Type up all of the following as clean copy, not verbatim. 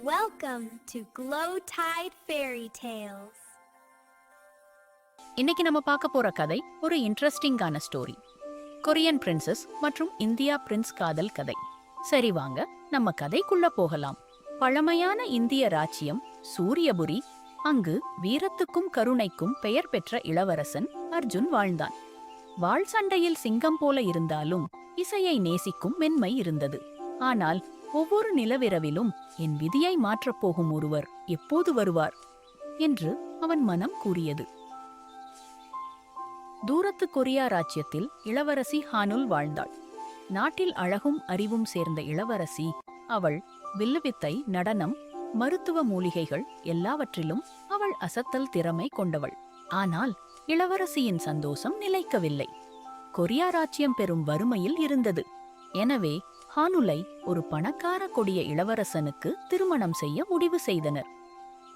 Welcome to Glow Tide Fairy Tales. இன்னைக்கு நம்ம பார்க்க போற கதை ஒரு இன்ட்ரெஸ்டிங்கான ஸ்டோரி. கொரியன் பிரின்சஸ் மற்றும் இந்தியா பிரின்ஸ் காதல் கதை. சரி வாங்க நம்ம கதைக்குள்ள போகலாம். பழமையான இந்திய ராச்சியம் சூரியபுரி. அங்கு வீரத்துக்கும் கருணைக்கும் பெயர் பெற்ற இளவரசன் அர்ஜுன் வாழ்ந்தான். வாள் சண்டையில் சிங்கம் போல இருந்தாலும் இசையை நேசிக்கும் மென்மை இருந்தது. ஆனால் ஒவ்வொரு நிலவிரவிலும் என் விதியை மாற்றப் போகும் ஒருவர் எப்போது வருவார் என்று அவன் மனம் கூறியது. தூரத்து கொரியா ராச்சியத்தில் இளவரசி ஹானுல் வாழ்ந்தாள். நாட்டில் அழகும் அறிவும் சேர்ந்த இளவரசி அவள். வில்லுவித்தை, நடனம், மருத்துவ மூலிகைகள் எல்லாவற்றிலும் அவள் அசத்தல் திறமை கொண்டவள். ஆனால் இளவரசியின் சந்தோஷம் நிலைக்கவில்லை. கொரியா ராச்சியம் பெரும் வறுமையில் இருந்தது. எனவே ஹானுலை ஒரு பணக்கார கொடிய இளவரசனுக்கு திருமணம் செய்ய முடிவு செய்தனர்.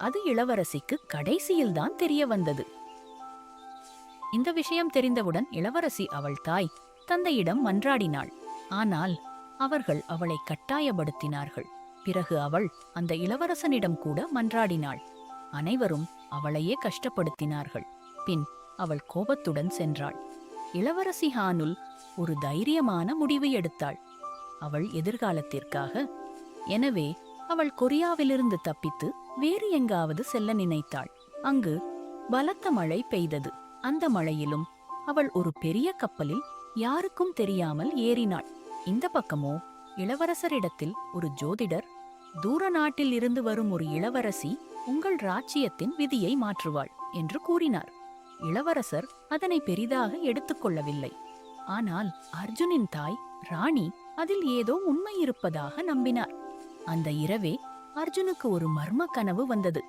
அது இளவரசிக்கு கடைசியில்தான் தெரிய வந்தது. இந்த விஷயம் தெரிந்தவுடன் இளவரசி அவள் தாய் தந்தையிடம் மன்றாடினாள். ஆனால் அவர்கள் அவளை கட்டாயப்படுத்தினார்கள். பிறகு அவள் அந்த இளவரசனிடம் கூட மன்றாடினாள். அனைவரும் அவளையே கஷ்டப்படுத்தினார்கள். பின் அவள் கோபத்துடன் சென்றாள். இளவரசி ஹானுல் ஒரு தைரியமான முடிவு எடுத்தாள். அவள் எதிர்காலத்திற்காக. எனவே அவள் கொரியாவிலிருந்து தப்பித்து வேறு எங்காவது செல்ல நினைத்தாள். அங்கு பலத்த மழை பெய்தது. அந்த மழையிலும் அவள் ஒரு பெரிய கப்பலில் யாருக்கும் தெரியாமல் ஏறினாள். இந்த பக்கமோ இளவரசரிடத்தில் ஒரு ஜோதிடர், தூர நாட்டில் இருந்து வரும் ஒரு இளவரசி உங்கள் ராச்சியத்தின் விதியை மாற்றுவாள் என்று கூறினார். இளவரசர் அதனை பெரிதாக எடுத்துக்கொள்ளவில்லை. ஆனால் அர்ஜுனின் தாய் ராணி அதில் ஏதோ உண்மை இருப்பதாக நம்பினார். அந்த இரவே அர்ஜுனுக்கு ஒரு மர்ம கனவு வந்தது.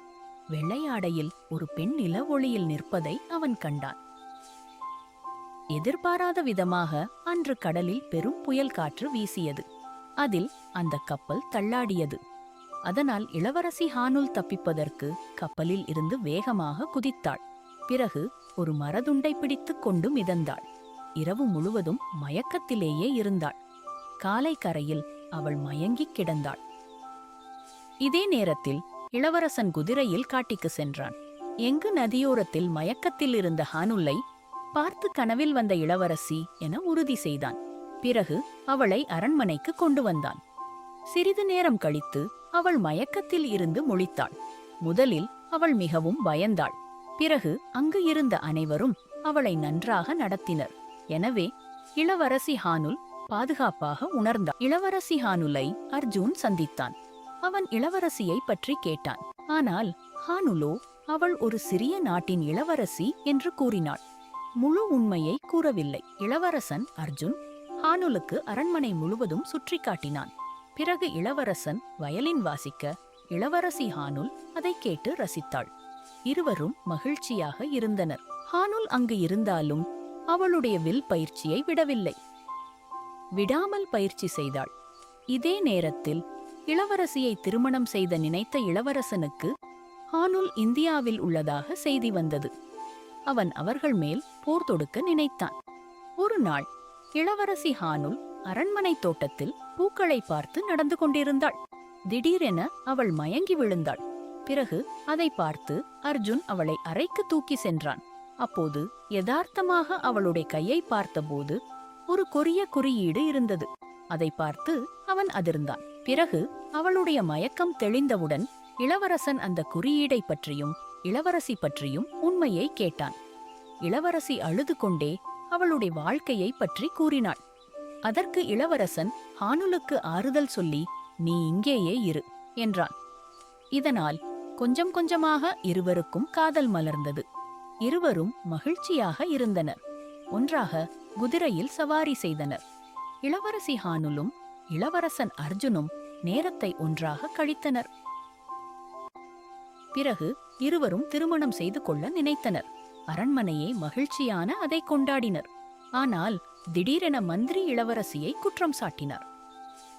வெள்ளையாடையில் ஒரு பெண் நில ஒளியில் நிற்பதை அவன் கண்டான். எதிர்பாராத விதமாக அன்று கடலில் பெரும் புயல் காற்று வீசியது. அதில் அந்த கப்பல் தள்ளாடியது. அதனால் இளவரசி ஹானுல் தப்பிப்பதற்கு கப்பலில் இருந்து வேகமாக குதித்தாள். பிறகு ஒரு மரதுண்டை பிடித்துக் கொண்டு மிதந்தாள். இரவு முழுவதும் மயக்கத்திலேயே இருந்தாள். காலை கரையில் அவள் மயங்கிக் கிடந்தாள். இதே நேரத்தில் இளவரசன் குதிரையில் காட்டிக்கு சென்றான். எங்கு நதியோரத்தில் மயக்கத்தில் இருந்த ஹானுலை பார்த்து கனவில் வந்த இளவரசி என உறுதி செய்தான். பிறகு அவளை அரண்மனைக்கு கொண்டு வந்தான். சிறிது நேரம் கழித்து அவள் மயக்கத்தில் இருந்து முழித்தாள். முதலில் அவள் மிகவும் பயந்தாள். பிறகு அங்கு இருந்த அனைவரும் அவளை நன்றாக நடத்தினர். எனவே இளவரசி ஹானுல் பாதுகாப்பாக உணர்ந்தாள். இளவரசி ஹானுலை அர்ஜுன் சந்தித்தான். அவன் இளவரசியை பற்றி கேட்டான். ஆனால் ஹானுலோ அவள் ஒரு சிறிய நாட்டின் இளவரசி என்று கூறினாள். முழு உண்மையை கூறவில்லை. இளவரசன் அர்ஜுன் ஹானுலுக்கு அரண்மனை முழுவதும் சுற்றி காட்டினான். பிறகு இளவரசன் வயலின் வாசிக்க இளவரசி ஹானுல் அதை கேட்டு ரசித்தாள். இருவரும் மகிழ்ச்சியாக இருந்தனர். ஹானுல் அங்கு இருந்தாலும் அவளுடைய வில் பயிற்சியை விடவில்லை. விடாமல் பயிற்சி செய்தாள். இதே நேரத்தில் இளவரசியை திருமணம் செய்த நினைத்த இளவரசனுக்கு ஹானுல் இந்தியாவில் உள்ளதாக செய்தி வந்தது. அவன் அவர்கள் மேல் போர் தொடுக்க நினைத்தான். ஒரு நாள் இளவரசி ஹானுல் அரண்மனை தோட்டத்தில் பூக்களை பார்த்து நடந்து கொண்டிருந்தாள். திடீரென அவள் மயங்கி விழுந்தாள். பிறகு அதை பார்த்து அர்ஜுன் அவளை அறைக்கு தூக்கி சென்றான். அப்போது யதார்த்தமாக அவளுடைய கையை பார்த்தபோது ஒரு கொரிய குறியீடு இருந்தது. அதை பார்த்து அவன் அதிர்ந்தான். பிறகு அவளுடைய மயக்கம் தெளிந்தவுடன் இளவரசன் அந்த குறியீடை பற்றியும் இளவரசி பற்றியும் உண்மையை கேட்டான். இளவரசி அழுது கொண்டே அவளுடைய வாழ்க்கையை பற்றி கூறினாள். அதற்கு இளவரசன் ஹானுலுக்கு ஆறுதல் சொல்லி நீ இங்கேயே இரு என்றான். இதனால் கொஞ்சம் கொஞ்சமாக இருவருக்கும் காதல் மலர்ந்தது. இருவரும் மகிழ்ச்சியாக இருந்தனர். ஒன்றாக குதிரையில் சவாரி செய்தனர். இளவரசி ஹானுலும் இளவரசன் அர்ஜுனும் நேரத்தை ஒன்றாக கழித்தனர். பிறகு இருவரும் திருமணம் செய்து கொள்ள நினைத்தனர். அரண்மனையை மகிழ்ச்சியான அதை கொண்டாடினர். ஆனால் திடீரென மந்திரி இளவரசியை குற்றம் சாட்டினார்.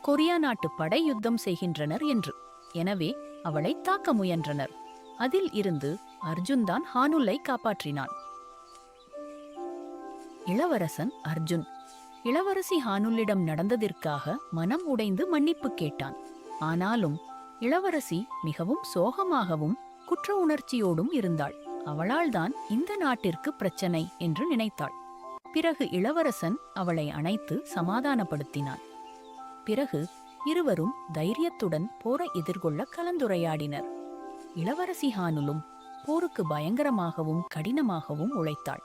கொரியா நாட்டு படை யுத்தம் செய்கின்றனர் என்று. எனவே அவளை தாக்க முயன்றனர். அதில் இருந்து அர்ஜுன் தான் ஹானுலை காப்பாற்றினான். இளவரசன் அர்ஜுன் இளவரசி ஹானுலிடம் நடந்ததற்காக மனம் உடைந்து மன்னிப்பு கேட்டான். ஆனாலும் இளவரசி மிகவும் சோகமாகவும் குற்ற உணர்ச்சியோடும் இருந்தாள். அவளால்தான் இந்த நாட்டிற்கு பிரச்சனை என்று நினைத்தாள். பிறகு இளவரசன் அவளை அணைத்து சமாதானப்படுத்தினான். பிறகு இருவரும் தைரியத்துடன் போரை எதிர்கொள்ள கலந்துரையாடினர். இளவரசி ஹானுலும் போருக்கு பயங்கரமாகவும் கடினமாகவும் உழைத்தாள்.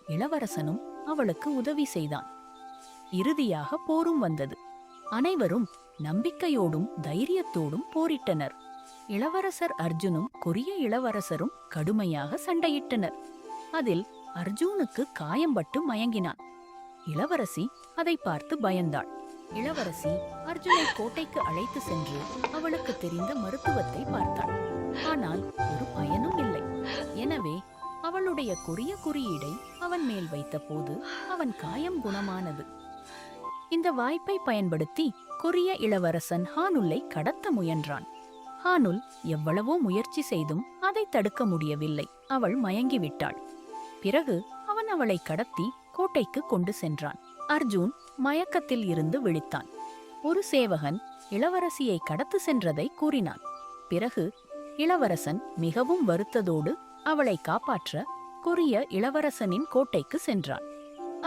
இளவரசனும் அவளுக்கு உதவி செய்தான். இறுதியாக போரும் வந்தது. அனைவரும் நம்பிக்கையோடும் தைரியத்தோடும் போரிட்டனர். இளவரசர் அர்ஜுனும் கொரிய இளவரசரும் கடுமையாக சண்டையிட்டனர். அதில் அர்ஜுனுக்கு காயம்பட்டு மயங்கினான். இளவரசி அதை பார்த்து பயந்தாள். இளவரசி அர்ஜுனை கோட்டைக்கு அழைத்து சென்று அவளுக்கு தெரிந்த மருத்துவத்தை பார்த்தாள். ஆனால் ஒரு பயனும் இல்லை. எனவே அவளுடைய கொரிய குறியீடை அவன் மேல் வைத்த போது அவன் காயம் குணமானது. இந்த வாய்ப்பை பயன்படுத்தி கொரிய இளவரசன் ஹானுலை கடத்த முயன்றான். ஹானுல் எவ்வளவோ முயற்சி செய்தும் அதை தடுக்க முடியவில்லை. அவள் மயங்கிவிட்டாள். பிறகு அவன் அவளை கடத்தி கோட்டைக்கு கொண்டு சென்றான். அர்ஜுன் மயக்கத்தில் இருந்து விழித்தான். ஒரு சேவகன் இளவரசியை கடத்து சென்றதை கூறினான். பிறகு இளவரசன் மிகவும் வருத்தத்தோடு அவளை காப்பாற்ற கொரிய இளவரசனின் கோட்டைக்கு சென்றான்.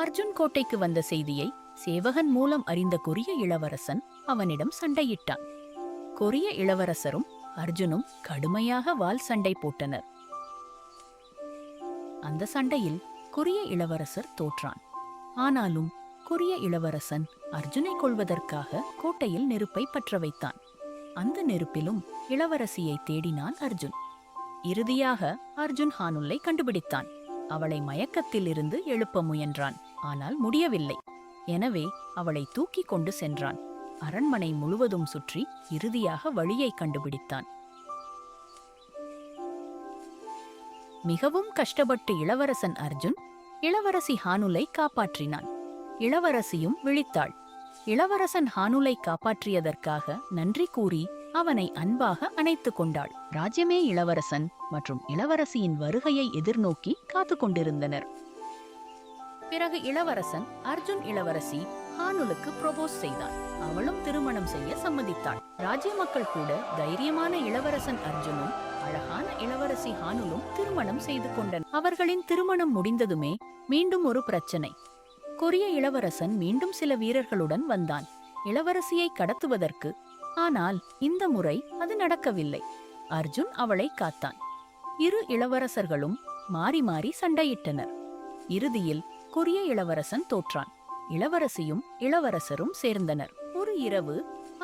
அர்ஜுன் கோட்டைக்கு வந்த செய்தியை சேவகன் மூலம் அறிந்த கொரிய இளவரசன் அவனிடம் சண்டையிட்டான். கொரிய இளவரசரும் அர்ஜுனும் கடுமையாக வாள் சண்டை போட்டனர். அந்த சண்டையில் கொரிய இளவரசர் தோற்றான். ஆனாலும் கொரிய இளவரசன் அர்ஜுனை கொல்வதற்காக கோட்டையில் நெருப்பை பற்ற வைத்தான். அந்த நெருப்பிலும் இளவரசியை தேடினான் அர்ஜுன். இறுதியாக அர்ஜுன் ஹானுலை கண்டுபிடித்தான். அவளை மயக்கத்தில் இருந்து எழுப்ப முயன்றான். ஆனால் முடியவில்லை. எனவே அவளை தூக்கி கொண்டு சென்றான். அரண்மனை முழுவதும் சுற்றி இறுதியாக வழியை கண்டுபிடித்தான். மிகவும் கஷ்டப்பட்டு இளவரசன் அர்ஜுன் இளவரசி ஹானுலை காப்பாற்றினான். இளவரசியும் விழித்தாள். இளவரசன் ஹானுலை காப்பாற்றியதற்காக நன்றி கூறி அவனை அன்பாக அணைத்துக் கொண்டாள். ராஜ்யமே இளவரசன் மற்றும் இளவரசியின் வருகையை எதிர்நோக்கி காத்து கொண்டிருந்தனர். பிறகு இளவரசன் அர்ஜுன் இளவரசி ஹானுலுக்கு ப்ரொபோஸ் செய்தான். அவளும் திருமணம் செய்ய சம்மதித்தாள். ராஜ்ய மக்கள் கூட தைரியமான இளவரசன் அர்ஜுனும் அழகான இளவரசி ஹானுலும் திருமணம் செய்து கொண்டனர். அவர்களின் திருமணம் முடிந்ததுமே மீண்டும் ஒரு பிரச்சனை. கொரிய இளவரசன் மீண்டும் சில வீரர்களுடன் வந்தான் இளவரசியை கடத்துவதற்கு. ஆனால் இந்த முறை அது நடக்கவில்லை. அர்ஜுன் அவளை காத்தான். இரு இளவரசர்களும் மாறி மாறி சண்டையிட்டனர். இறுதியில் கொரிய இளவரசன் தோற்றான். இளவரசியும் இளவரசரும் சேர்ந்தனர். ஒரு இரவு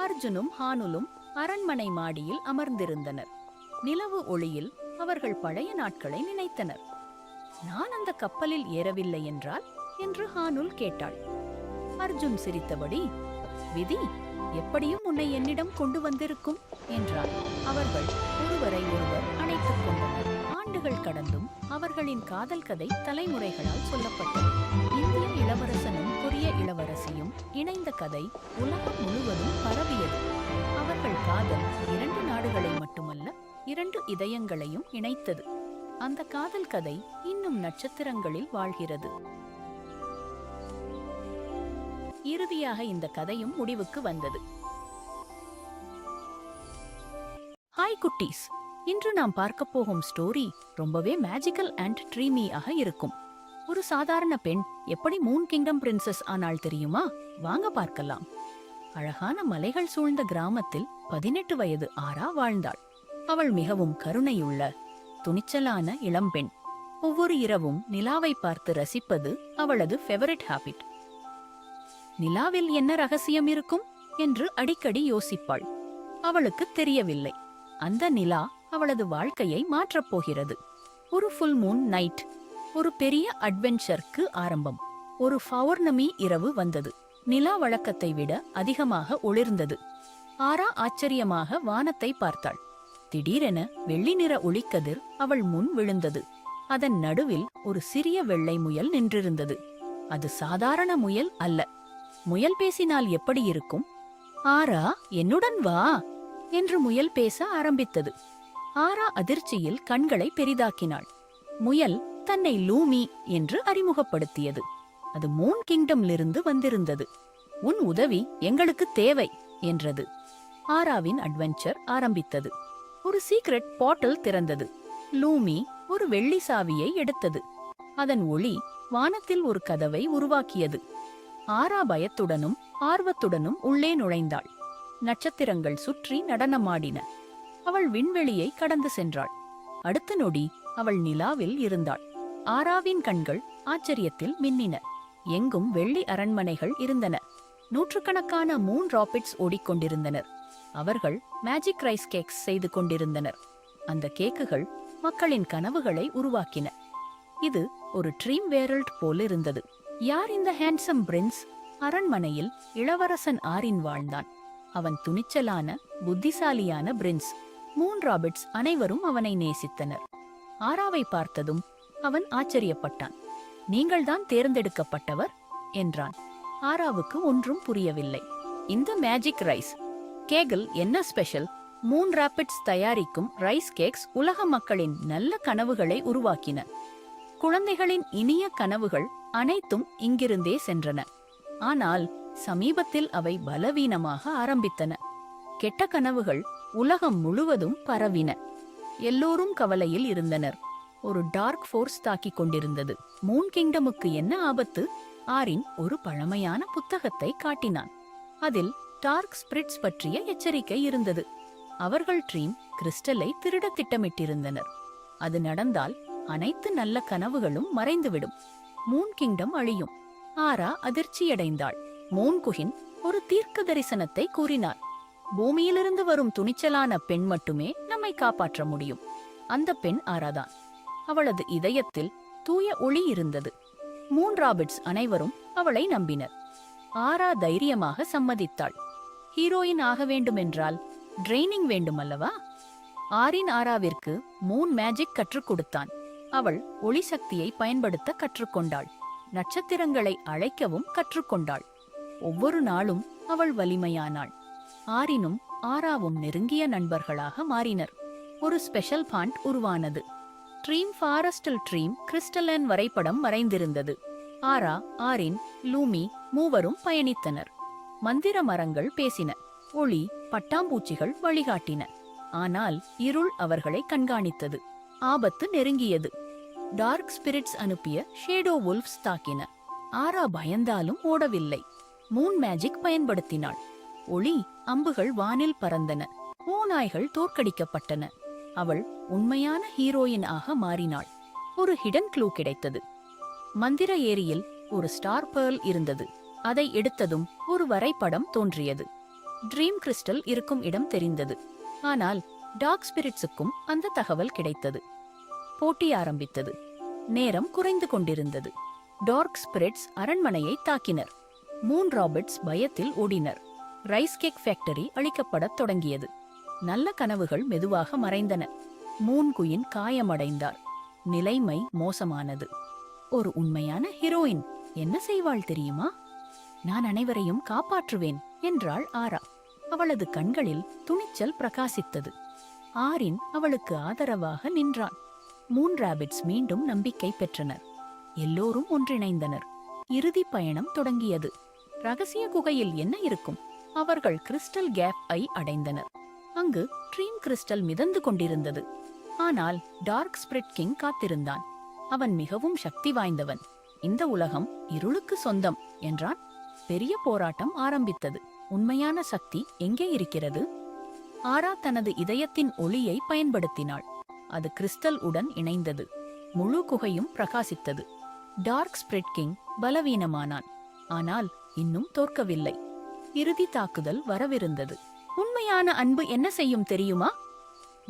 அர்ஜுனும் ஹானுலும் அரண்மனை மாடியில் அமர்ந்திருந்தனர். நிலவு ஒளியில் அவர்கள் பழைய நாட்களை நினைத்தனர். நான் அந்த கப்பலில் ஏறவில்லை என்றால் என்று ஹானுல் கேட்டாள். அர்ஜுன் சிரித்தபடி, விதி எப்படியும் உன்னை என்னிடம் கொண்டு வந்திருக்கும் என்றான். அவர்கள் ஒருவரை ஒருவர் அணைத்துக் கொண்டனர். ஆண்டுகள் கடந்தும் அவர்களின் காதல் கதை தலைமுறைகளால் சொல்லப்பட்டது. இந்திய இளவரசனும் கொரிய இளவரசியும் இணைந்த கதை உலகம் முழுவதும் பரவியது. அவர்கள் காதல் இரண்டு நாடுகளை மட்டுமல்ல, இரண்டு இதயங்களையும் இணைத்தது. அந்த காதல் கதை இன்னும் நட்சத்திரங்களில் வாழ்கிறது. இறுதியாக இந்த கதையும் முடிவுக்கு வந்தது. ஹாய் குட்டீஸ், இன்று நாம் பார்க்க போகும் ஸ்டோரி ரொம்பவே மேஜிக்கல் அண்ட் ட்ரீமியாக இருக்கும். ஒரு சாதாரண பெண் எப்படி மூன் கிங்டம் பிரின்சஸ் ஆனாள் தெரியுமா? வாங்க பார்க்கலாம். அழகான மலைகள் சூழ்ந்த கிராமத்தில் 18 வயது ஆரா வாழ்ந்தாள். அவள் மிகவும் கருணையுள்ள துணிச்சலான இளம்பெண். ஒவ்வொரு இரவும் நிலாவை பார்த்து ரசிப்பது அவளது ஃபேவரிட் ஹாபிட். நிலாவில் என்ன ரகசியம் இருக்கும் என்று அடிக்கடி யோசிப்பாள். அவளுக்கு தெரியவில்லை, அந்த நிலா அவளது வாழ்க்கையை மாற்றப் போகிறது. ஒரு ஃபுல் மூன் நைட், ஒரு பெரிய அட்வென்ச்சருக்கு ஆரம்பம். ஒரு பௌர்ணமி இரவு வந்தது. நிலா வழக்கத்தை விட அதிகமாக ஒளிர்ந்தது. ஆரா ஆச்சரியமாக வானத்தை பார்த்தாள். திடீரென வெள்ளி நிற ஒளிக்கதிர் அவள் முன் விழுந்தது. அதன் நடுவில் ஒரு சிறிய வெள்ளை முயல் நின்றிருந்தது. அது சாதாரண முயல் அல்ல. முயல் பேசினால் எப்படி இருக்கும்? ஆரா, என்னுடன் வா என்று முயல் பேச ஆரம்பித்தது. ஆரா அதிர்ச்சியில் கண்களை பெரிதாக்கினாள். முயல் தன்னை லூமி என்று அறிமுகப்படுத்தியது. அது மூன் கிங்டமிலிருந்து வந்திருந்தது. உன் உதவி எங்களுக்கு தேவை என்றது. ஆராவின் அட்வென்ச்சர் ஆரம்பித்தது. ஒரு சீக்ரெட் போர்ட்டல் திறந்தது. லூமி ஒரு வெள்ளி சாவியை எடுத்தது. அதன் ஒளி வானத்தில் ஒரு கதவை உருவாக்கியது. ஆரா பயத்துடனும் ஆர்வத்துடனும் உள்ளே நுழைந்தாள். நட்சத்திரங்கள் சுற்றி நடனமாடின. அவள் விண்வெளியை கடந்து சென்றாள். அடுத்த நொடி அவள் நிலாவில் இருந்தாள். ஆராவின் கண்கள் ஆச்சரியத்தில் மின்னின. எங்கும் வெள்ளி அரண்மனைகள் இருந்தன. நூற்றுக்கணக்கான மூன் ராபிட்ஸ் ஓடிக்கொண்டிருந்தனர். அவர்கள் மேஜிக் ரைஸ் கேக்ஸ் செய்து கொண்டிருந்தனர். அந்த கேக்குகள் மக்களின் கனவுகளை உருவாக்கின. இது ஒரு ட்ரீம் வேர்ல்ட் போலிருந்தது. யார் இந்த ஹேண்ட்சம் பிரின்ஸ்? அரண்மனையில் இளவரசன் ஆரின் வாழ்ந்தான். அவன் துணிச்சலான, புத்திசாலியான பிரின்ஸ். மூன் ராபிட்ஸ் அனைவரும் அவனை நேசித்தனர். ஆராவை பார்த்ததும் அவன் ஆச்சரியப்பட்டான். நீங்கள்தான் தேர்ந்தெடுக்கப்பட்டவர் என்றான். ஆராவுக்கு ஒன்றும் புரியவில்லை. இந்த மேஜிக் ரைஸ் கேக்கில் என்ன ஸ்பெஷல்? மூன் ராபிட்ஸ் தயாரிக்கும் ரைஸ் கேக்ஸ் உலக மக்களின் நல்ல கனவுகளை உருவாக்கின. குழந்தைகளின் இனிய கனவுகள் அனைத்தும் இங்கிருந்தே சென்றன. ஆனால் சமீபத்தில் அவை பலவீனமாக ஆரம்பித்தன. கெட்ட கனவுகள் உலகம் முழுவதும் பரவின. எல்லோரும் கவலையில் இருந்தனர். ஒரு டார்க் ஃபோர்ஸ் தாக்கிக் கொண்டிருந்தது. மூன் கிங்டமுக்கு என்ன ஆபத்து? ஆரின் ஒரு பழமையான புத்தகத்தை காட்டினான். அதில் டார்க் ஸ்பிரிட்ஸ் பற்றிய எச்சரிக்கை இருந்தது. அவர்கள் ட்ரீம் கிறிஸ்டலை திருட திட்டமிட்டிருந்தனர். அது நடந்தால் அனைத்து நல்ல கனவுகளும் மறைந்துவிடும். மூன் கிங்டம் அழியும். ஆரா அதிர்ச்சியடைந்தாள். மூன் குயின் ஒரு தீர்க்க தரிசனத்தை கூறினார். பூமியிலிருந்து வரும் துணிச்சலான பெண் மட்டுமே நம்மை காப்பாற்ற முடியும். அந்த பெண் ஆராதான். அவளது இதயத்தில் தூய ஒளி இருந்தது. மூன் ராபிட்ஸ் அனைவரும் அவளை நம்பினர். ஆரா தைரியமாக சம்மதித்தாள். ஹீரோயின் ஆக வேண்டுமென்றால் ட்ரெய்னிங் வேண்டுமல்லவா? ஆரின் ஆராவிற்கு மூன் மேஜிக் கற்றுக் கொடுத்தான். அவள் ஒளி சக்தியை பயன்படுத்த கற்றுக்கொண்டாள். நட்சத்திரங்களை அழைக்கவும் கற்றுக்கொண்டாள். ஒவ்வொரு நாளும் அவள் வலிமையானாள். ஆரினும் ஆராவும் நெருங்கிய நண்பர்களாக மாறினர். ஒரு ஸ்பெஷல் பாண்ட் உருவானது. ட்ரீம் ஃபாரஸ்டில் ட்ரீம் கிறிஸ்டலன் வரைபடம் மறைந்திருந்தது. ஆரா, ஆரின், லூமி மூவரும் பயணித்தனர். மந்திர மரங்கள் பேசின. ஒளி பட்டாம்பூச்சிகள் வழிகாட்டின. ஆனால் இருள் அவர்களை கண்காணித்தது. ஆபத்து நெருங்கியது. டார்க் ஸ்பிரிட்ஸ் அனுப்பிய ஷேடோ வுல்ஃப்ஸ் தாக்கின. ஆரா பயந்தாலும் ஓடவில்லை. Moon magic பயன்படுத்தினாள். ஒளி அம்புகள் வானில் பறந்தன. ஓநாய்கள் தோற்கடிக்கப்பட்டன. அவள் உண்மையான ஹீரோயின் ஆக மாறினாள். ஒரு ஹிடன் க்ளூ கிடைத்தது. மந்திர ஏரியில் ஒரு ஸ்டார் பேர்ல் இருந்தது. அதை எடுத்ததும் ஒரு வரைபடம் தோன்றியது. ட்ரீம் கிறிஸ்டல் இருக்கும் இடம் தெரிந்தது. ஆனால் டார்க் ஸ்பிரிட்ஸுக்கும் அந்த தகவல் கிடைத்தது. போட்டி ஆரம்பித்தது. நேரம் குறைந்து கொண்டிருந்தது. டார்க் ஸ்பிரிட்ஸ் அரண்மனையை தாக்கினர். மூன் ராபிட்ஸ் பயத்தில் ஓடினர். ரைஸ் கேக் ஃபேக்டரி அழிக்கப்படத் தொடங்கியது. நல்ல கனவுகள் மெதுவாக மறைந்தன. மூன் குயின் காயமடைந்தார். நிலைமை மோசமானது. ஒரு உண்மையான ஹீரோயின் என்ன செய்வாள் தெரியுமா? நான் அனைவரையும் காப்பாற்றுவேன் என்றாள் ஆரா. அவளது கண்களில் துணிச்சல் பிரகாசித்தது. ஆரின் அவளுக்கு ஆதரவாக நின்றான். மூன் ராபிட்ஸ் மீண்டும் நம்பிக்கை பெற்றனர். எல்லோரும் ஒன்றிணைந்தனர். இறுதி பயணம் தொடங்கியது. ரகசிய குகையில் என்ன இருக்கும்? அவர்கள் கிறிஸ்டல் கேப் ஐ அடைந்தனர். அங்கு ட்ரீம் கிறிஸ்டல் மிதந்து கொண்டிருந்தது. ஆனால் டார்க் ஸ்பிரிட் கிங் காத்திருந்தான். அவன் மிகவும் சக்தி வாய்ந்தவன். இந்த உலகம் இருளுக்கு சொந்தம் என்றான். பெரிய போராட்டம் ஆரம்பித்தது. உண்மையான சக்தி எங்கே இருக்கிறது? ஆரா தனது இதயத்தின் ஒளியை பயன்படுத்தினாள். அது கிறிஸ்டல் உடன் இணைந்தது. முழு குகையும் பிரகாசித்தது. டார்க் ஸ்பிரிட் கிங் பலவீனமானான். ஆனால் இன்னும் தோற்கவில்லை. இறுதி தாக்குதல் வரவிருந்தது. உண்மையான அன்பு என்ன செய்யும் தெரியுமா?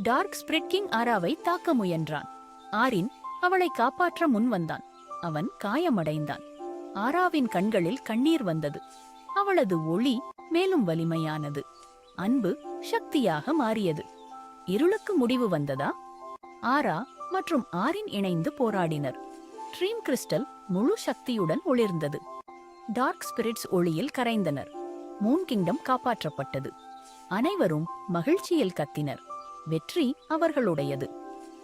டார்க் ஸ்பிரிட் கிங் ஆராவை தாக்க முயன்றான். ஆரின் அவளை காப்பாற்ற முன் வந்தான். அவன் காயமடைந்தான். ஆராவின் கண்களில் கண்ணீர் வந்தது. அவளது ஒளி மேலும் வலிமையானது. அன்பு சக்தியாக மாறியது. இருளுக்கு முடிவு வந்ததா? ஆரா மற்றும் ஆரின் இணைந்து போராடினர். ட்ரீம் கிறிஸ்டல் முழு சக்தியுடன் ஒளிர்ந்தது. டார்க் ஸ்பிரிட்ஸ் ஒளியில் கரைந்தனர். Moon kingdom காப்பாற்றப்பட்டது. அனைவரும் மகிழ்ச்சியில் கத்தினர். வெற்றி அவர்களுடையது.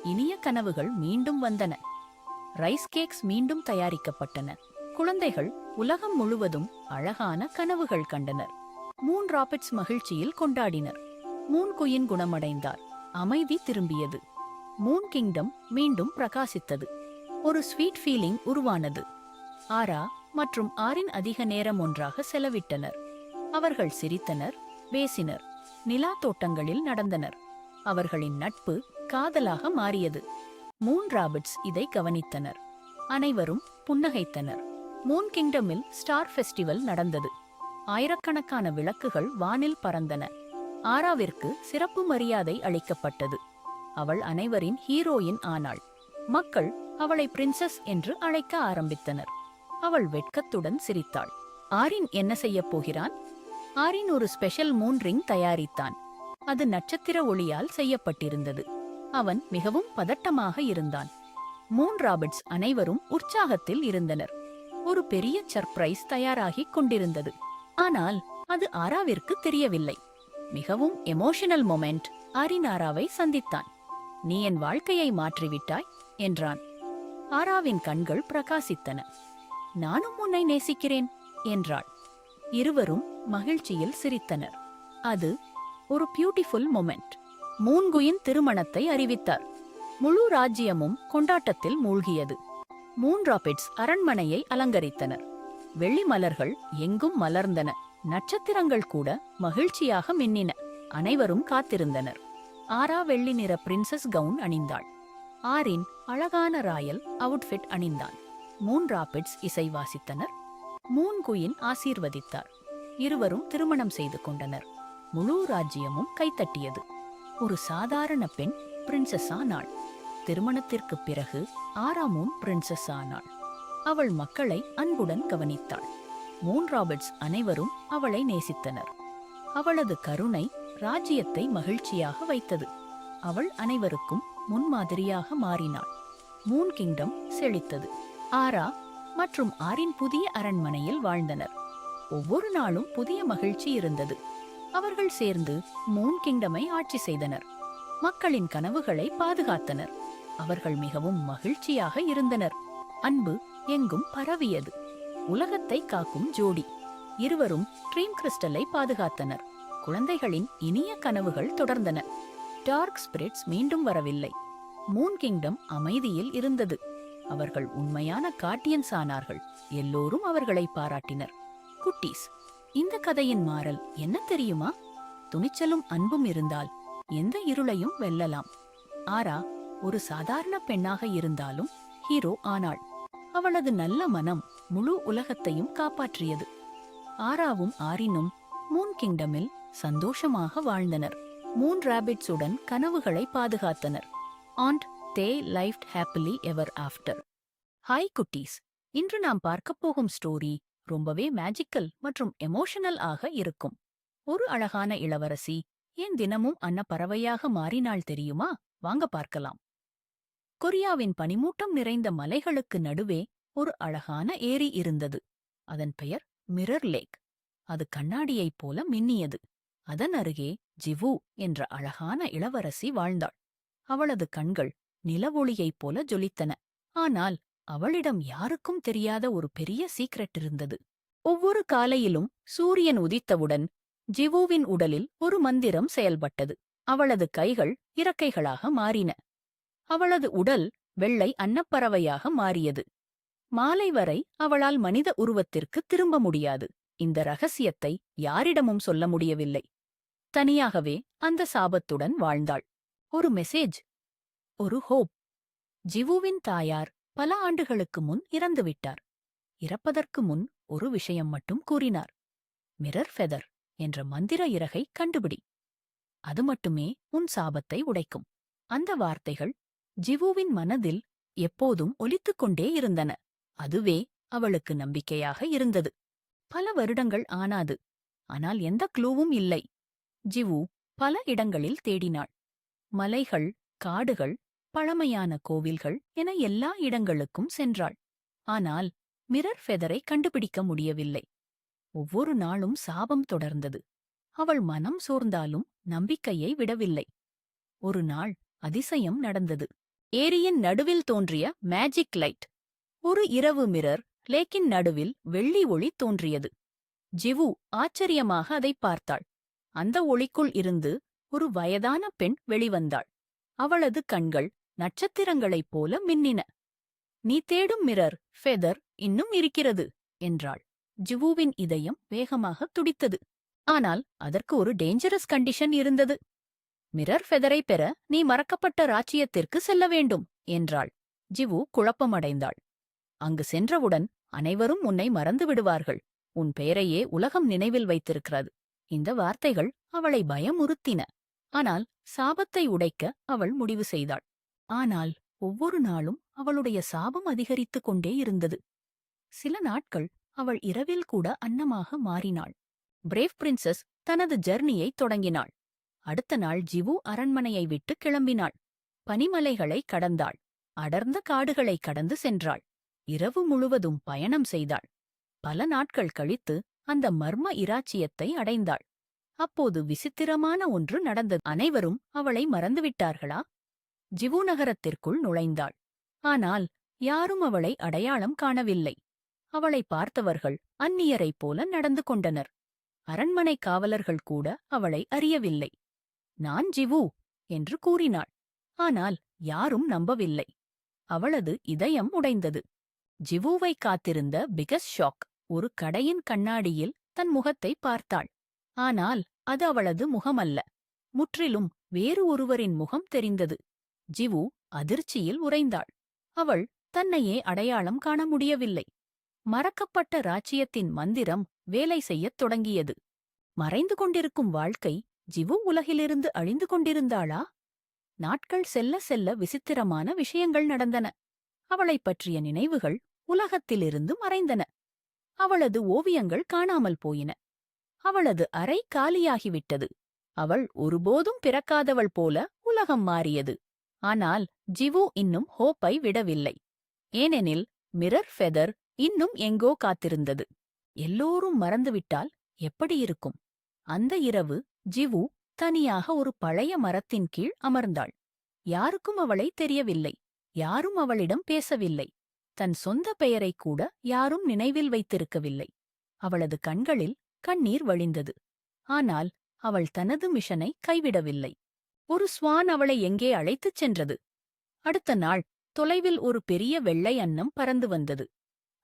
இனிய கனவுகள் மீண்டும் வந்தன. ரைஸ் கேக்ஸ் மீண்டும் தயாரிக்கப்பட்டன. குழந்தைகள் உலகம் முழுவதும் அழகான கனவுகள் கண்டனர். மூன் ராபிட்ஸ் மகிழ்ச்சியில் கொண்டாடினர். மூன் குயின் குணமடைந்தார். அமைதி திரும்பியது. மூன் கிங்டம் மீண்டும் பிரகாசித்தது. ஒரு ஸ்வீட் ஃபீலிங் உருவானது. ஆரா மற்றும் ஆரின் அதிக நேரம் ஒன்றாக செலவிட்டனர். அவர்கள் சிரித்தனர், பேசினர், நிலா தோட்டங்களில் நடந்தனர். அவர்களின் நட்பு காதலாக மாறியது. மூன் ராபிட்ஸ் இதை கவனித்தனர். அனைவரும் புன்னகைத்தனர். மூன் கிங்டமில் ஸ்டார் ஃபெஸ்டிவல் நடந்தது. ஆயிரக்கணக்கான விளக்குகள் வானில் பறந்தன. ஆராவிற்கு சிறப்பு மரியாதை அளிக்கப்பட்டது. அவள் அனைவரின் ஹீரோயின் ஆனாள். மக்கள் அவளை பிரின்சஸ் என்று அழைக்க ஆரம்பித்தனர். அவள் வெட்கத்துடன் சிரித்தாள். ஆரின் என்ன செய்யப் போகிறான்? ஆரின் ஒரு ஸ்பெஷல் மூன் ரிங் தயாரித்தான். அது நட்சத்திர ஒளியால் செய்யப்பட்டிருந்தது. அவன் மிகவும் பதட்டமாக இருந்தான். மூன் ராபிட்ஸ் அனைவரும் உற்சாகத்தில் இருந்தனர். ஒரு பெரிய சர்ப்ரைஸ் தயாராகிக் கொண்டிருந்தது. ஆனால் அது ஆராவிற்கு தெரியவில்லை. மிகவும் எமோஷனல் மொமெண்ட். ஆரின் ஆராவை சந்தித்தான். நீ என் வாழ்க்கையை மாற்றிவிட்டாய் என்றான். ஆராவின் கண்கள் பிரகாசித்தன. நானும் உன்னை நேசிக்கிறேன் என்றாள். இருவரும் மகிழ்ச்சியில் சிரித்தனர். அது ஒரு பியூட்டிஃபுல் மொமெண்ட். மூன்குயின் திருமணத்தை அறிவித்தார். முழு ராஜ்யமும் கொண்டாட்டத்தில் மூழ்கியது. மூன் ராபிட்ஸ் அரண்மனையை அலங்கரித்தனர். வெள்ளி மலர்கள் எங்கும் மலர்ந்தன. நட்சத்திரங்கள் கூட மகிழ்ச்சியாக மின்னின. அனைவரும் காத்திருந்தனர். ஆரா வெள்ளி நிற பிரின்சஸ் கவுன் அணிந்தாள். ஆரின் அழகான ராயல் அவுட்ஃபிட் அணிந்தான். மூன் ராபிட்ஸ் இசை வாசித்தனர். மூன் குயின் ஆசீர்வதித்தார். இருவரும் திருமணம் செய்து கொண்டனர். முழு ராஜ்யமும் கைத்தட்டியது. ஒரு சாதாரண பெண் பிரின்சஸ் ஆனாள். திருமணத்திற்குப் பிறகு ஆரா மூன் பிரின்சஸ் ஆனாள். அவள் மக்களை அன்புடன் கவனித்தாள். மூன் ராபிட்ஸ் அனைவரும் அவளை நேசித்தனர். அவளது கருணை ராஜ்யத்தை மகிழ்ச்சியாக வைத்தது. அவள் அனைவருக்கும் முன்மாதிரியாக மாறினாள். Moon kingdom செழித்தது. ஆரா மற்றும் ஆரின் புதிய அரண்மனையில் வாழ்ந்தனர். ஒவ்வொரு நாளும் புதிய மகிழ்ச்சி இருந்தது. அவர்கள் சேர்ந்து மூன் கிங்டமை ஆட்சி செய்தனர். மக்களின் கனவுகளை பாதுகாத்தனர். அவர்கள் மிகவும் மகிழ்ச்சியாக இருந்தனர். அன்பு எங்கும் பரவியது. உலகத்தை காக்கும் ஜோடி. இருவரும் ட்ரீம் கிறிஸ்டலை பாதுகாத்தனர். குழந்தைகளின் இனிய கனவுகள் தொடர்ந்தன. டார்க் ஸ்பிரிட்ஸ் மீண்டும் வரவில்லை. மூன் கிங்டம் அமைதியில் இருந்தது. அவர்கள் உண்மையான கார்டியன்ஸ் ஆனார்கள். எல்லோரும் அவர்களை பாராட்டினர். குட்டீஸ், இந்த கதையின் மாறல் என்ன தெரியுமா? துணிச்சலும் அன்பும் இருந்தால் எந்த இருளையும் வெல்லலாம். ஆரா ஒரு சாதாரண பெண்ணாக இருந்தாலும் ஹீரோ ஆனாள். அவளது நல்ல மனம் முழு உலகத்தையும் காப்பாற்றியது. ஆராவும் ஆரினும் மூன் கிங்டமில் சந்தோஷமாக வாழ்ந்தனர். மூன் ராபிட்ஸுடன் கனவுகளை பாதுகாத்தனர். And they lived happily ever after. Hi குட்டீஸ், இன்று நாம் பார்க்கப் போகும் ஸ்டோரி ரொம்பவே மேஜிக்கல் மற்றும் எமோஷனல் ஆக இருக்கும். ஒரு அழகான இளவரசி ஏன் தினமும் பறவையாக மாறினாள் தெரியுமா? வாங்க பார்க்கலாம். கொரியாவின் பனிமூட்டம் நிறைந்த மலைகளுக்கு நடுவே ஒரு அழகான ஏரி இருந்தது. அதன் பெயர் மிரர் லேக். அது கண்ணாடியைப் போல மின்னியது. அதன் அருகே ஜிவு என்ற அழகான இளவரசி வாழ்ந்தாள். அவளது கண்கள் நிலவொளியைப் போல ஜொலித்தன. ஆனால் அவளிடம் யாருக்கும் தெரியாத ஒரு பெரிய சீக்ரெட் இருந்தது. ஒவ்வொரு காலையிலும் சூரியன் உதித்தவுடன் ஜிவுவின் உடலில் ஒரு மந்திரம் செயல்பட்டது. அவளது கைகள் இறக்கைகளாக மாறின. அவளது உடல் வெள்ளை அன்னப்பறவையாக மாறியது. மாலை வரை அவளால் மனித உருவத்திற்கு திரும்ப முடியாது. இந்த ரகசியத்தை யாரிடமும் சொல்ல முடியவில்லை. தனியாகவே அந்த சாபத்துடன் வாழ்ந்தாள். ஒரு மெசேஜ், ஒரு ஹோப். ஜிவுவின் தாயார் பல ஆண்டுகளுக்கு முன் இறந்துவிட்டார். இறப்பதற்கு முன் ஒரு விஷயம் மட்டும் கூறினார். மிரர் ஃபெதர் என்ற மந்திர இறகை கண்டுபிடி. அது மட்டுமே உன் சாபத்தை உடைக்கும். அந்த வார்த்தைகள் ஜிவுவின் மனதில் எப்போதும் ஒலித்துக் கொண்டே இருந்தன. அதுவே அவளுக்கு நம்பிக்கையாக இருந்தது. பல வருடங்கள் ஆனாது. ஆனால் எந்த க்ளூவும் இல்லை. ஜிவு பல இடங்களில் தேடினாள். மலைகள், காடுகள், பழமையான கோவில்கள் என எல்லா இடங்களுக்கும் சென்றாள். ஆனால் மிரர் ஃபெதரை கண்டுபிடிக்க முடியவில்லை. ஒவ்வொரு நாளும் சாபம் தொடர்ந்தது. அவள் மனம் சோர்ந்தாலும் நம்பிக்கையை விடவில்லை. ஒரு நாள் அதிசயம் நடந்தது. ஏரியின் நடுவில் தோன்றிய மேஜிக் லைட். ஒரு இரவு மிரர் லேக்கின் நடுவில் வெள்ளி ஒளி தோன்றியது. ஜிவு ஆச்சரியமாக அதை பார்த்தாள். அந்த ஒளிக்குள் இருந்து ஒரு வயதான பெண் வெளிவந்தாள். அவளது கண்கள் நட்சத்திரங்களைப் போல மின்னின. "நீ தேடும் மிரர் ஃபெதர் இன்னும் இருக்கிறது" என்றாள். ஜிவுவின் இதயம் வேகமாக துடித்தது. ஆனால் அதற்கு ஒரு டேஞ்சரஸ் கண்டிஷன் இருந்தது. "மிரர் ஃபெதரை பெற நீ மறக்கப்பட்ட ராச்சியத்திற்கு செல்ல வேண்டும்" என்றாள். ஜிவு குழப்பமடைந்தாள். "அங்கு சென்றவுடன் அனைவரும் உன்னை மறந்து விடுவார்கள். உன் பெயரையே உலகம் நினைவில் வைத்திருக்கிறது." இந்த வார்த்தைகள் அவளை பயமுறுத்தின. ஆனால் சாபத்தை உடைக்க அவள் முடிவு செய்தாள். ஆனால் ஒவ்வொரு நாளும் அவளுடைய சாபம் அதிகரித்துக் கொண்டே இருந்தது. சில நாட்கள் அவள் இரவில் கூட அன்னமாக மாறினாள். பிரேவ் பிரின்சஸ் தனது ஜர்னியை தொடங்கினாள். அடுத்த நாள் ஜிவு அரண்மனையை விட்டு கிளம்பினாள். பனிமலைகளை கடந்தாள். அடர்ந்த காடுகளை கடந்து சென்றாள். இரவு முழுவதும் பயணம் செய்தாள். பல நாட்கள் கழித்து அந்த மர்ம இராச்சியத்தை அடைந்தாள். அப்போது விசித்திரமான ஒன்று நடந்தது. அனைவரும் அவளை மறந்துவிட்டார்களா? ஜிவு நகரத்திற்குள் நுழைந்தாள். ஆனால் யாரும் அவளை அடையாளம் காணவில்லை. அவளை பார்த்தவர்கள் அந்நியரைப் போல நடந்து கொண்டனர். அரண்மனை காவலர்கள் கூட அவளை அறியவில்லை. "நான் ஜிவு" என்று கூறினாள். ஆனால் யாரும் நம்பவில்லை. அவளது இதயம் உடைந்தது. ஜிவுவை காத்திருந்த பிகஸ்ட் ஷாக். ஒரு கடையின் கண்ணாடியில் தன் முகத்தை பார்த்தாள். ஆனால் அது அவளது முகமல்ல. முற்றிலும் வேறு ஒருவரின் முகம் தெரிந்தது. ஜிவு அதிர்ச்சியில் உறைந்தாள். அவள் தன்னையே அடையாளம் காண முடியவில்லை. மறக்கப்பட்ட ராச்சியத்தின் மந்திரம் வேலை செய்யத் தொடங்கியது. மறைந்து கொண்டிருக்கும் வாழ்க்கை ஜிவு உலகிலிருந்து அழிந்து கொண்டிருந்தாளா? நாட்கள் செல்ல செல்ல விசித்திரமான விஷயங்கள் நடந்தன. அவளைப் பற்றிய நினைவுகள் உலகத்திலிருந்து மறைந்தன. அவளது ஓவியங்கள் காணாமல் போயின. அவளது அறை காலியாகிவிட்டது. அவள் ஒருபோதும் பிறக்காதவள் போல உலகம் மாறியது. ஆனால் ஜிவு இன்னும் ஹோப்பை விடவில்லை. ஏனெனில் மிரர் ஃபெதர் இன்னும் எங்கோ காத்திருந்தது. எல்லோரும் மறந்துவிட்டால் எப்படி இருக்கும்? அந்த இரவு ஜிவு தனியாக ஒரு பழைய மரத்தின் கீழ் அமர்ந்தாள். யாருக்கும் அவளை தெரியவில்லை. யாரும் அவளிடம் பேசவில்லை. தன் சொந்த பெயரைக் கூட யாரும் நினைவில் வைத்திருக்கவில்லை. அவளது கண்களில் கண்ணீர் வழிந்தது. ஆனால் அவள் தனது மிஷனை கைவிடவில்லை. ஒரு ஸ்வான் அவளை எங்கே அழைத்துச் சென்றது. அடுத்த நாள் தொலைவில் ஒரு பெரிய வெள்ளை அன்னம் பறந்து வந்தது.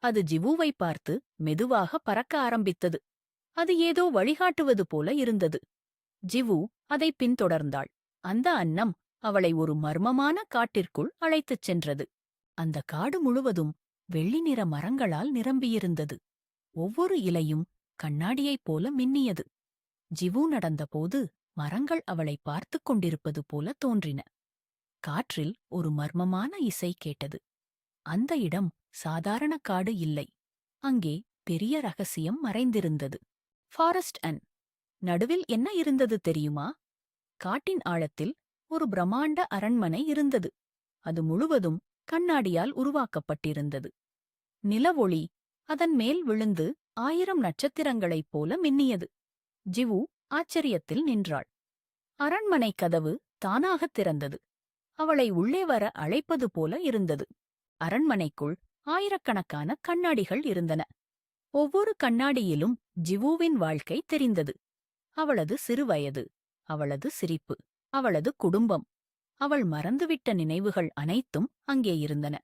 அது ஜிவுவை பார்த்து மெதுவாக பறக்க ஆரம்பித்தது. அது ஏதோ வழிகாட்டுவது போல இருந்தது. ஜிவு அதை பின்தொடர்ந்தாள். அந்த அன்னம் அவளை ஒரு மர்மமான காட்டிற்குள் அழைத்துச் சென்றது. அந்த காடு முழுவதும் வெள்ளி நிற மரங்களால் நிரம்பியிருந்தது. ஒவ்வொரு இலையும் கண்ணாடியைப் போல மின்னியது. ஜிவு நடந்தபோது மரங்கள் அவளை பார்த்துக் கொண்டிருப்பது போல தோன்றின. காற்றில் ஒரு மர்மமான இசை கேட்டது. அந்த இடம் சாதாரண காடு இல்லை. அங்கே பெரிய ரகசியம் மறைந்திருந்தது. ஃபாரஸ்ட் அன் நடுவில் என்ன இருந்தது தெரியுமா? காட்டின் ஆழத்தில் ஒரு பிரம்மாண்ட அரண்மனை இருந்தது. அது முழுவதும் கண்ணாடியால் உருவாக்கப்பட்டிருந்தது. நிலவொளி அதன் மேல் விழுந்து 1000 நட்சத்திரங்களைப் போல மின்னியது. ஜிவு ஆச்சரியத்தில் நின்றாள். அரண்மனை கதவு தானாகத் திறந்தது. அவளை உள்ளே வர அழைப்பது போல இருந்தது. அரண்மனைக்குள் ஆயிரக்கணக்கான கண்ணாடிகள் இருந்தன. ஒவ்வொரு கண்ணாடியிலும் ஜிவுவின் வாழ்க்கை தெரிந்தது. அவளது சிறுவயது, அவளது சிரிப்பு, அவளது குடும்பம், அவள் மறந்துவிட்ட நினைவுகள் அனைத்தும் அங்கே இருந்தன.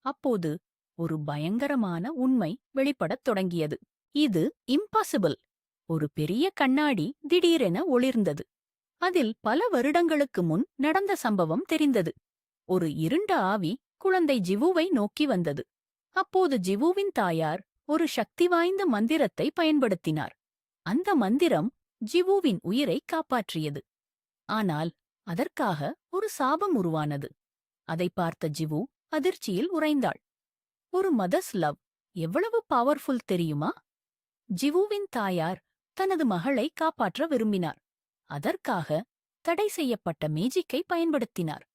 அப்போது ஒரு பயங்கரமான உண்மை வெளிப்படத் தொடங்கியது. இது இம்பாசிபிள். ஒரு பெரிய கண்ணாடி திடீரென ஒளிர்ந்தது. அதில் பல வருடங்களுக்கு முன் நடந்த சம்பவம் தெரிந்தது. ஒரு இருண்ட ஆவி குழந்தை ஜிவுவை நோக்கி வந்தது. அப்போது ஜிவுவின் தாயார் ஒரு சக்தி வாய்ந்த மந்திரத்தை பயன்படுத்தினார். அந்த மந்திரம் ஜிவுவின் உயிரை காப்பாற்றியது. ஆனால் அதற்காக ஒரு சாபம் உருவானது. அதை பார்த்த ஜிவு அதிர்ச்சியில் உறைந்தாள். ஒரு மதர்ஸ் லவ் எவ்வளவு பவர்ஃபுல் தெரியுமா? ஜிவுவின் தாயார் தனது மகளை காப்பாற்ற விரும்பினார். அதற்காக தடை செய்யப்பட்ட மேஜிக்கை பயன்படுத்தினார்.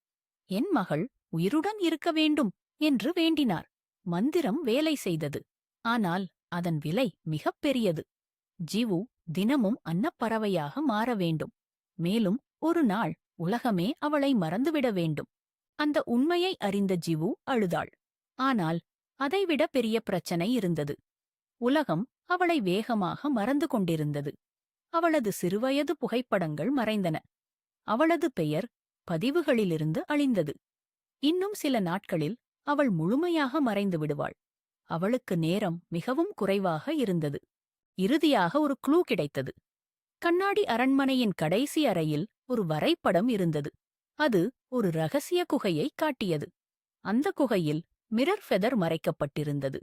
என் மகள் உயிருடன் இருக்க வேண்டும் என்று வேண்டினார். மந்திரம் வேலை செய்தது. ஆனால் அதன் விலை மிகப் பெரியது. ஜிவு தினமும் அன்னப்பறவையாக மாற வேண்டும். மேலும் ஒரு நாள் உலகமே அவளை மறந்துவிட வேண்டும். அந்த உண்மையை அறிந்த ஜிவு அழுதாள். ஆனால் அதைவிட பெரிய பிரச்சனை இருந்தது. உலகம் அவளை வேகமாக மறந்து கொண்டிருந்தது. அவளது சிறுவயது புகைப்படங்கள் மறைந்தன. அவளது பெயர் பதிவுகளிலிருந்து அழிந்தது. இன்னும் சில நாட்களில் அவள் முழுமையாக மறைந்து விடுவாள். அவளுக்கு நேரம் மிகவும் குறைவாக இருந்தது. இறுதியாக ஒரு க்ளூ கிடைத்தது. கண்ணாடி அரண்மனையின் கடைசி அறையில் ஒரு வரைபடம் இருந்தது. அது ஒரு ரகசிய குகையை காட்டியது. அந்த குகையில் மிரர் ஃபெதர் மறைக்கப்பட்டிருந்தது.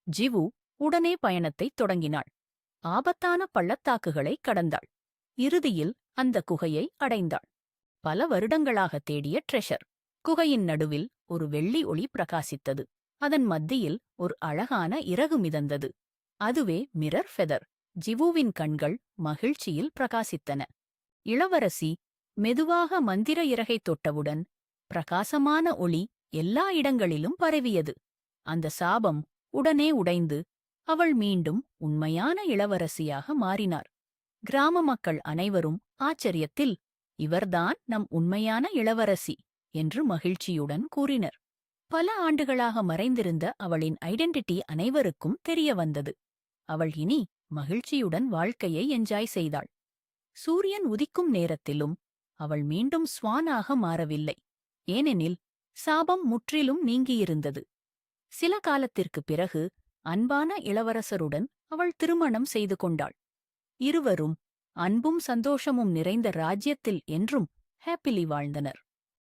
ஜிவு உடனே பயணத்தைத் தொடங்கினாள். ஆபத்தான பள்ளத்தாக்குகளை கடந்தாள். இறுதியில் அந்த குகையை அடைந்தாள். பல வருடங்களாக தேடிய ட்ரெஷர். குகையின் நடுவில் ஒரு வெள்ளி ஒளி பிரகாசித்தது. அதன் மத்தியில் ஒரு அழகான இறகு மிதந்தது. அதுவே மிரர் ஃபெதர். ஜிவுவின் கண்கள் மகிழ்ச்சியில் பிரகாசித்தன. இளவரசி மெதுவாக மந்திர இறகை தொட்டவுடன் பிரகாசமான ஒளி எல்லா இடங்களிலும் பரவியது. அந்த சாபம் உடனே உடைந்து அவள் மீண்டும் உண்மையான இளவரசியாக மாறினார். கிராம மக்கள் அனைவரும் ஆச்சரியத்தில், இவர்தான் நம் உண்மையான இளவரசி என்று மகிழ்ச்சியுடன் கூறினர். பல ஆண்டுகளாக மறைந்திருந்த அவளின் ஐடென்டிட்டி அனைவருக்கும் தெரிய வந்தது. அவள் இனி மகிழ்ச்சியுடன் வாழ்க்கையை என்ஜாய் செய்தாள். சூரியன் உதிக்கும் நேரத்திலும் அவள் மீண்டும் ஸ்வானாக மாறவில்லை. ஏனெனில் சாபம் முற்றிலும் நீங்கியிருந்தது. சில காலத்திற்குப் பிறகு அன்பான இளவரசருடன் அவள் திருமணம் செய்து கொண்டாள். இருவரும் அன்பும் சந்தோஷமும் நிறைந்த ராஜ்யத்தில் என்றும் ஹாப்பிலி வாழ்ந்தனர்.